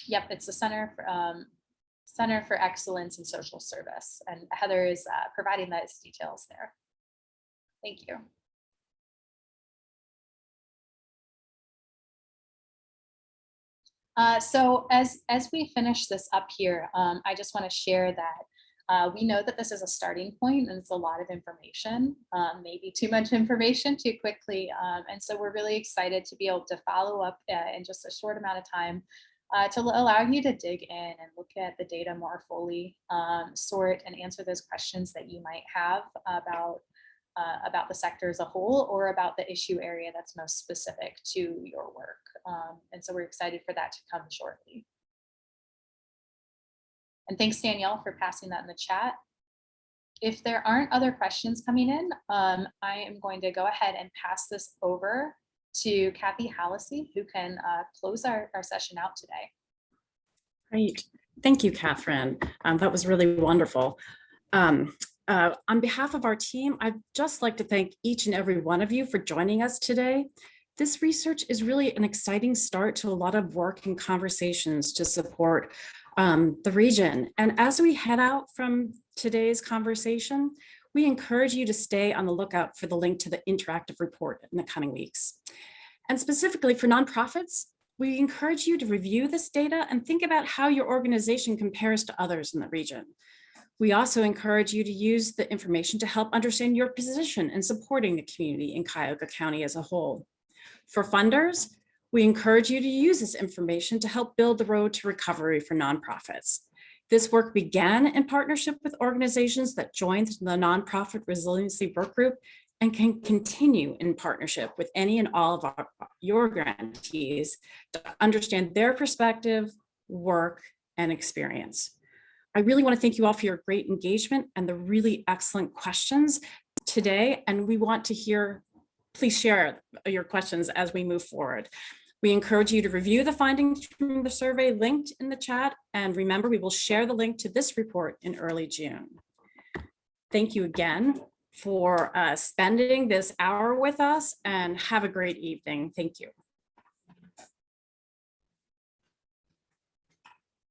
Yep, it's the Center for, Center for Excellence in Social Service. And Heather is providing those details there. Thank you. So as we finish this up here, I just want to share that we know that this is a starting point and it's a lot of information, maybe too much information too quickly. And so we're really excited to be able to follow up in just a short amount of time to allow you to dig in and look at the data more fully, sort and answer those questions that you might have about the sector as a whole or about the issue area that's most specific to your work. And so we're excited for that to come shortly. And thanks, Danielle, for passing that in the chat. If there aren't other questions coming in, I am going to go ahead and pass this over to Kathy Hallisey, who can close our session out today. Great. Thank you, Catherine. That was really wonderful. On behalf of our team, I'd just like to thank each and every one of you for joining us today. This research is really an exciting start to a lot of work and conversations to support the region. And as we head out from today's conversation, we encourage you to stay on the lookout for the link to the interactive report in the coming weeks. And specifically for nonprofits, we encourage you to review this data and think about how your organization compares to others in the region. We also encourage you to use the information to help understand your position in supporting the community in Cuyahoga County as a whole. For funders, we encourage you to use this information to help build the road to recovery for nonprofits. This work began in partnership with organizations that joined the Nonprofit Resiliency Workgroup and can continue in partnership with any and all of your grantees to understand their perspective, work, and experience. I really want to thank you all for your great engagement and the really excellent questions today. And we want to hear, please share your questions as we move forward. We encourage you to review the findings from the survey linked in the chat. And remember, we will share the link to this report in early June. Thank you again for spending this hour with us and have a great evening. Thank you.